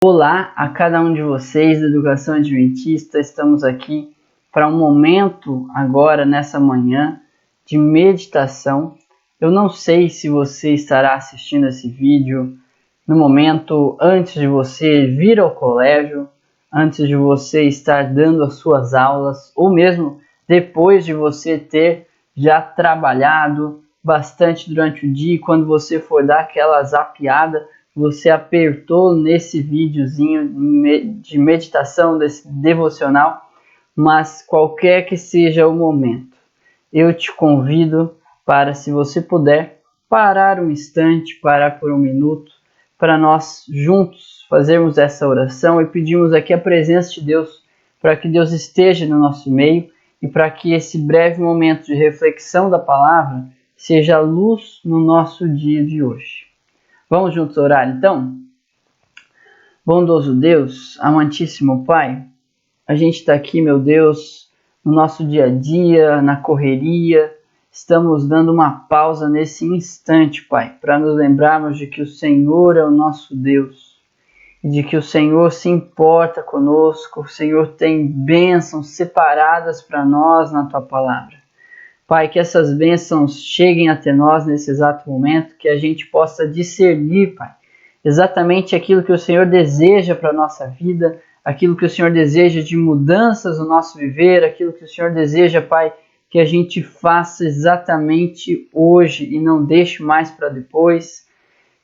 Olá a cada um de vocês da Educação Adventista. Estamos aqui para um momento agora, nessa manhã, de meditação. Eu não sei se você estará assistindo esse vídeo no momento antes de você vir ao colégio, antes de você estar dando as suas aulas, ou mesmo depois de você ter já trabalhado bastante durante o dia, quando você for dar aquela zapeada, você apertou nesse videozinho de meditação, desse devocional, mas qualquer que seja o momento, eu te convido para, se você puder, parar um instante, parar por um minuto, para nós juntos fazermos essa oração e pedirmos aqui a presença de Deus, para que Deus esteja no nosso meio e para que esse breve momento de reflexão da palavra seja luz no nosso dia de hoje. Vamos juntos orar então? Bondoso Deus, amantíssimo Pai, a gente está aqui, meu Deus, no nosso dia a dia, na correria, estamos dando uma pausa nesse instante, Pai, para nos lembrarmos de que o Senhor é o nosso Deus e de que o Senhor se importa conosco, o Senhor tem bênçãos separadas para nós na Tua Palavra. Pai, que essas bênçãos cheguem até nós nesse exato momento, que a gente possa discernir, Pai, exatamente aquilo que o Senhor deseja para a nossa vida, aquilo que o Senhor deseja de mudanças no nosso viver, aquilo que o Senhor deseja, Pai, que a gente faça exatamente hoje e não deixe mais para depois.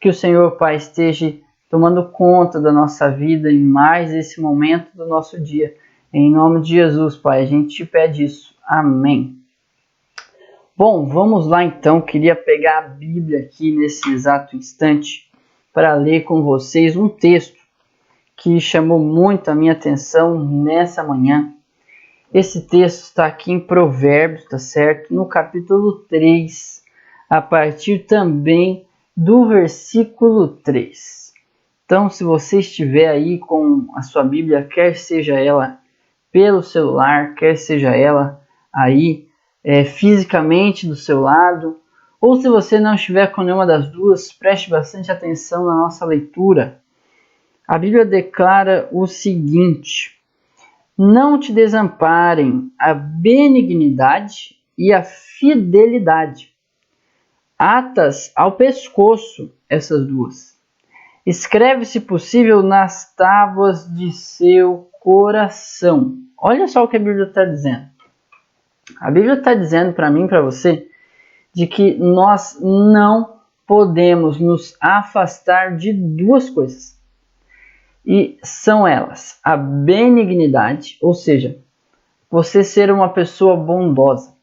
Que o Senhor, Pai, esteja tomando conta da nossa vida em mais esse momento do nosso dia. Em nome de Jesus, Pai, a gente te pede isso. Amém. Bom, vamos lá então. Queria pegar a Bíblia aqui nesse exato instante para ler com vocês um texto que chamou muito a minha atenção nessa manhã. Esse texto está aqui em Provérbios, tá certo? No capítulo 3, a partir também do versículo 3. Então, se você estiver aí com a sua Bíblia, quer seja ela pelo celular, quer seja ela aí fisicamente do seu lado, ou se você não estiver com nenhuma das duas, preste bastante atenção na nossa leitura. A Bíblia declara o seguinte: não te desamparem a benignidade e a fidelidade. Atas ao pescoço essas duas. Escreve, se possível, nas tábuas de seu coração. Olha só o que a Bíblia está dizendo. A Bíblia está dizendo para mim e para você de que nós não podemos nos afastar de duas coisas. E são elas: a benignidade, ou seja, você ser uma pessoa bondosa.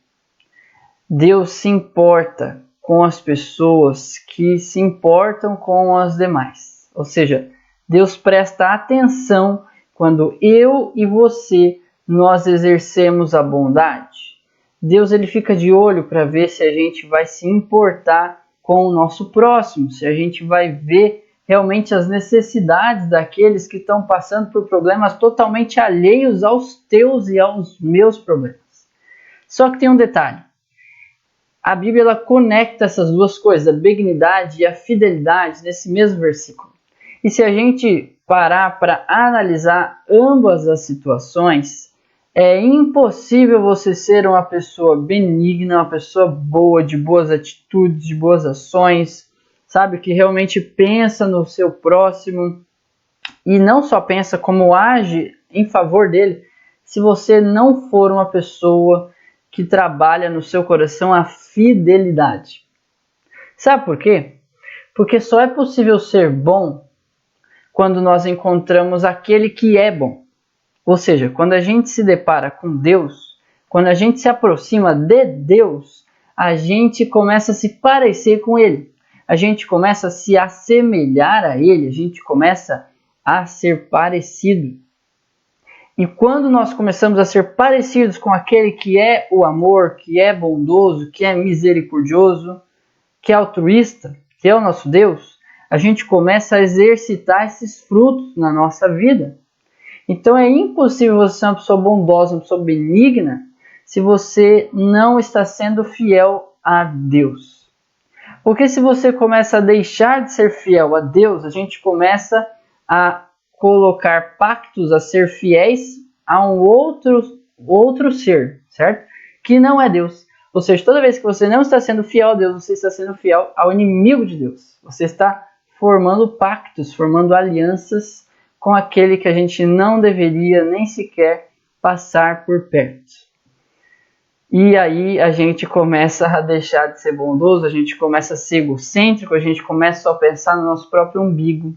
Deus se importa com as pessoas que se importam com as demais. Ou seja, Deus presta atenção quando eu e você nós exercemos a bondade. Deus ele fica de olho para ver se a gente vai se importar com o nosso próximo, se a gente vai ver realmente as necessidades daqueles que estão passando por problemas totalmente alheios aos teus e aos meus problemas. Só que tem um detalhe. A Bíblia ela conecta essas duas coisas, a benignidade e a fidelidade, nesse mesmo versículo. E se a gente parar para analisar ambas as situações, é impossível você ser uma pessoa benigna, uma pessoa boa, de boas atitudes, de boas ações, sabe? Que realmente pensa no seu próximo e não só pensa como age em favor dele, se você não for uma pessoa que trabalha no seu coração a fidelidade. Sabe por quê? Porque só é possível ser bom quando nós encontramos aquele que é bom. Ou seja, quando a gente se depara com Deus, quando a gente se aproxima de Deus, a gente começa a se parecer com Ele. A gente começa a se assemelhar a Ele, a gente começa a ser parecido. E quando nós começamos a ser parecidos com aquele que é o amor, que é bondoso, que é misericordioso, que é altruísta, que é o nosso Deus, a gente começa a exercitar esses frutos na nossa vida. Então é impossível você ser uma pessoa bondosa, uma pessoa benigna, se você não está sendo fiel a Deus. Porque se você começa a deixar de ser fiel a Deus, a gente começa a colocar pactos a ser fiéis a um outro ser, certo? Que não é Deus. Ou seja, toda vez que você não está sendo fiel a Deus, você está sendo fiel ao inimigo de Deus. Você está formando pactos, formando alianças com aquele que a gente não deveria nem sequer passar por perto. E aí a gente começa a deixar de ser bondoso, a gente começa a ser egocêntrico, a gente começa só a pensar no nosso próprio umbigo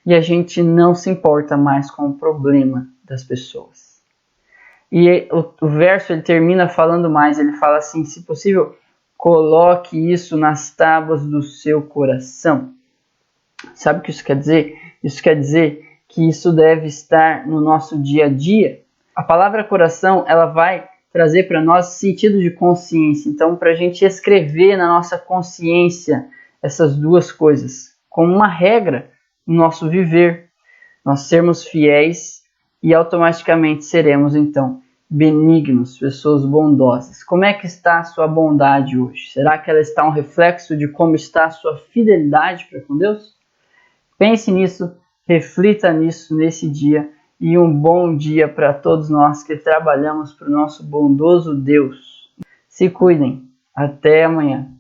e a gente não se importa mais com o problema das pessoas. E o verso ele termina falando mais, ele fala assim, se possível, coloque isso nas tábuas do seu coração. Sabe o que isso quer dizer? Isso quer dizer que isso deve estar no nosso dia a dia. A palavra coração, ela vai trazer para nós sentido de consciência. Então, para a gente escrever na nossa consciência essas duas coisas, como uma regra no nosso viver, nós sermos fiéis e automaticamente seremos, então, benignos, pessoas bondosas. Como é que está a sua bondade hoje? Será que ela está um reflexo de como está a sua fidelidade para com Deus? Pense nisso, reflita nisso nesse dia e um bom dia para todos nós que trabalhamos para o nosso bondoso Deus. Se cuidem. Até amanhã.